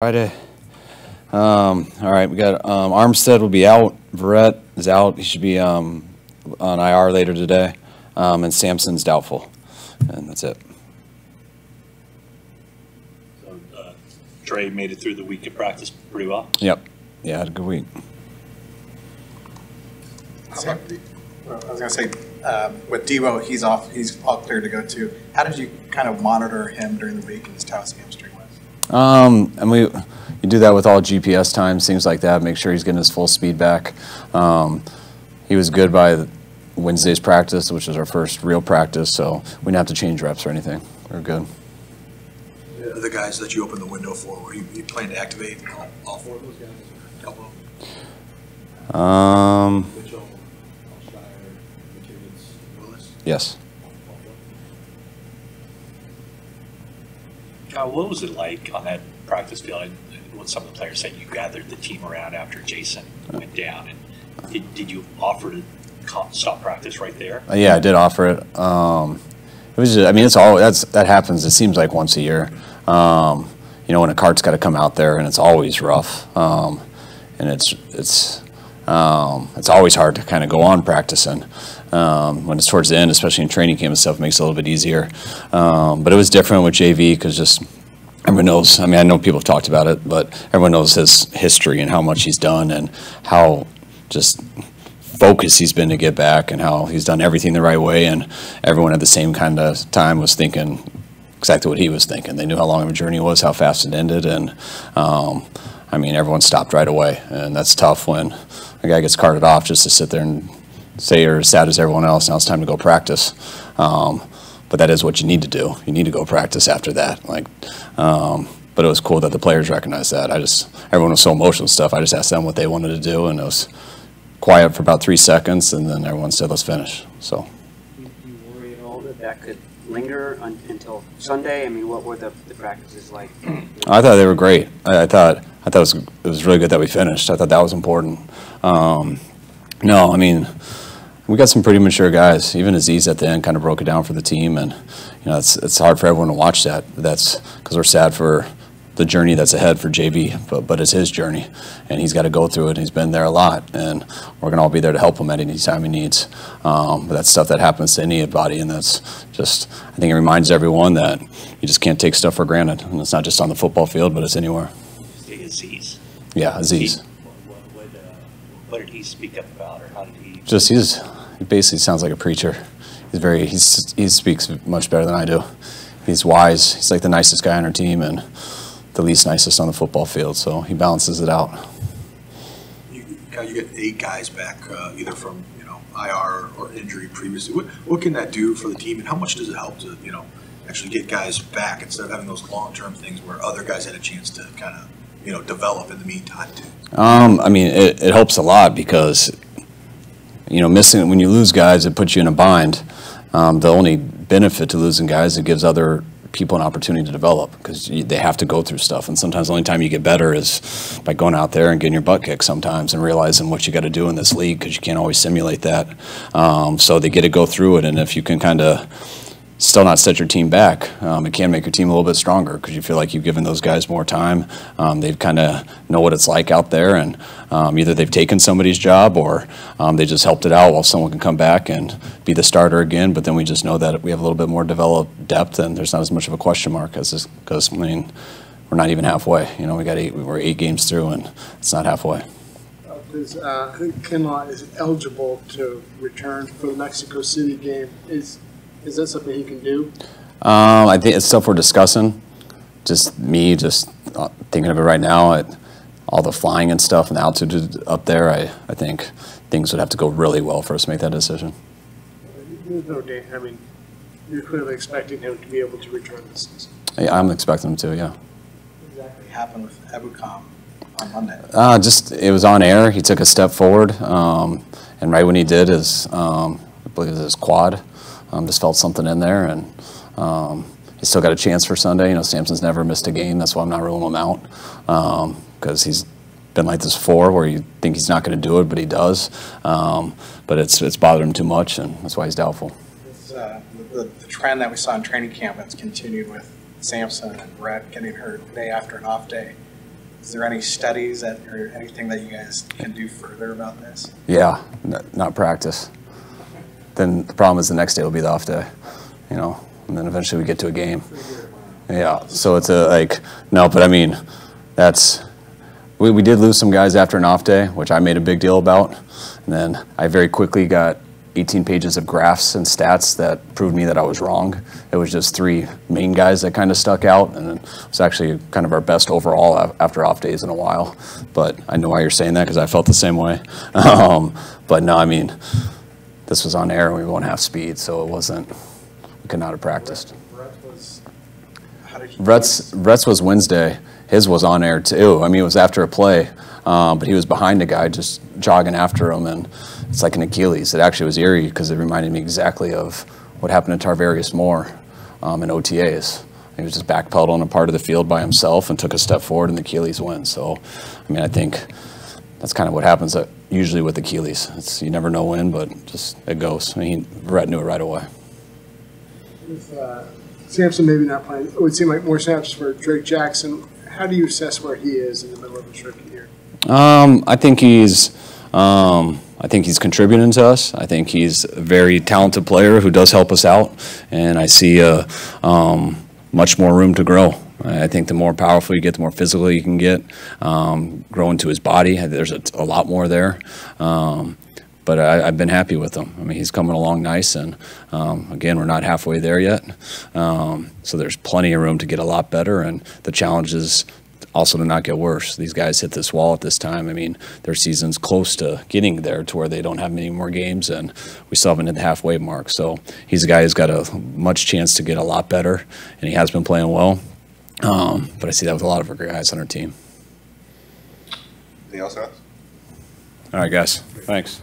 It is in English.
Friday. All right, we got Armstead will be out. Verrett is out. He should be on IR later today. And Sampson's doubtful. And that's it. So Trey made it through the week of practice pretty well? Yep. Yeah, had a good week. I was going to say, with Devo, he's all clear to go too. How did you kind of monitor him during the week and just how his hamstring was? And you do that with all GPS times, things like that, make sure he's getting his full speed back. He was good by Wednesday's practice, which was our first real practice, so we didn't have to change reps or anything. We were good. The guys that you opened the window for, were you planning to activate all four of those guys? A couple of them? Yes. What was it like on that practice field? What some of the players said, you gathered the team around after Jason went down, and did you offer to stop practice right there? Yeah, I did offer it. It was just, I mean, that happens. It seems like once a year. You know, when a cart's got to come out there, and it's always rough, and it's always hard to kind of go on practicing. When it's towards the end, especially in training camp and stuff, it makes it a little bit easier. But it was different with JV because just everyone knows. I mean, I know people have talked about it, but everyone knows his history and how much he's done and how just focused he's been to get back and how he's done everything the right way. And everyone at the same kind of time was thinking exactly what he was thinking. They knew how long of a journey it was, how fast it ended, and I mean, everyone stopped right away, and that's tough when a guy gets carted off just to sit there and say you're as sad as everyone else. Now it's time to go practice. But that is what you need to do. You need to go practice after that. But it was cool that the players recognized that. Everyone was so emotional and stuff. I just asked them what they wanted to do, and it was quiet for about 3 seconds, and then everyone said, "Let's finish." So. You worry at all that could linger until Sunday? I mean, what were the practices like? I thought they were great. I thought it was really good that we finished. I thought that was important. No, I mean, we got some pretty mature guys. Even Azeez at the end kind of broke it down for the team, and you know it's hard for everyone to watch that. That's because we're sad for the journey that's ahead for JV, but it's his journey, and he's got to go through it. And he's been there a lot, and we're gonna all be there to help him at any time he needs. But that's stuff that happens to anybody, and that's just, I think it reminds everyone that you just can't take stuff for granted, and it's not just on the football field, but it's anywhere. Azeez. Yeah, Azeez. What did he speak up about, or how did he? Just he basically sounds like a preacher. He speaks much better than I do. He's wise. He's like the nicest guy on our team and the least nicest on the football field. So he balances it out. You get 8 guys back, either from IR or injury previously. What can that do for the team, and how much does it help to actually get guys back instead of having those long-term things where other guys had a chance to kind of develop in the meantime too? I mean, it helps a lot because missing, when you lose guys, it puts you in a bind. The only benefit to losing guys, it gives other people an opportunity to develop because they have to go through stuff, and sometimes the only time you get better is by going out there and getting your butt kicked sometimes and realizing what you got to do in this league because you can't always simulate that. So they get to go through it, and if you can kind of still not set your team back, it can make your team a little bit stronger because you feel like you've given those guys more time. They've kind of know what it's like out there, and either they've taken somebody's job or they just helped it out while someone can come back and be the starter again. But then we just know that we have a little bit more developed depth, and there's not as much of a question mark because I mean, we're not even halfway. We're 8 games through, and it's not halfway. I think Kinlaw is eligible to return for the Mexico City game. Is that something he can do? I think it's stuff we're discussing. Just thinking of it right now. All the flying and stuff and the altitude up there, I think things would have to go really well for us to make that decision. There's no danger. I mean, you're clearly expecting him to be able to return this season. Yeah, I'm expecting him to, yeah. What exactly happened with Ebukam on Monday? It was on air. He took a step forward, and right when he did, I believe it was his quad. Just felt something in there, and he's still got a chance for Sunday. Sampson's never missed a game. That's why I'm not ruling him out, because he's been like this before, where you think he's not going to do it, but he does. But it's bothered him too much, and that's why he's doubtful. The trend that we saw in training camp that's continued with Sampson and Verrett getting hurt day after an off day. Is there any studies or anything that you guys can do further about this? Yeah, not practice. Then the problem is the next day will be the off day, you know, and then eventually we get to a game. Yeah, so it's no, but I mean, we did lose some guys after an off day, which I made a big deal about. And then I very quickly got 18 pages of graphs and stats that proved me that I was wrong. It was just 3 main guys that kind of stuck out, and it was actually kind of our best overall after off days in a while. But I know why you're saying that because I felt the same way. But no, I mean, this was on air and we won't have speed, so it wasn't, we could not have practiced. Brett's was Wednesday. His was on air too. I mean, it was after a play, but he was behind a guy just jogging after him, and it's like an Achilles. It actually was eerie because it reminded me exactly of what happened to Tarvarius Moore in OTAs. He was just backpedaled on a part of the field by himself and took a step forward, and the Achilles went. So, I mean, I think that's kind of what happens usually with Achilles. You never know when, but just it goes. I mean, Verrett knew it right away. With Sampson maybe not playing, it would seem like more snaps for Drake Jackson. How do you assess where he is in the middle of his rookie year? I think he's contributing to us. I think he's a very talented player who does help us out, and I see much more room to grow. I think the more powerful you get, the more physical you can get, grow into his body. There's a lot more there. But I've been happy with him. I mean, he's coming along nice, and again, we're not halfway there yet. So there's plenty of room to get a lot better, and the challenge is also to not get worse. These guys hit this wall at this time. I mean, their season's close to getting there to where they don't have many more games, and we still haven't hit the halfway mark. So he's a guy who's got a much chance to get a lot better, and he has been playing well. But I see that with a lot of our guys on our team. Anything else, guys? All right, guys. Thanks.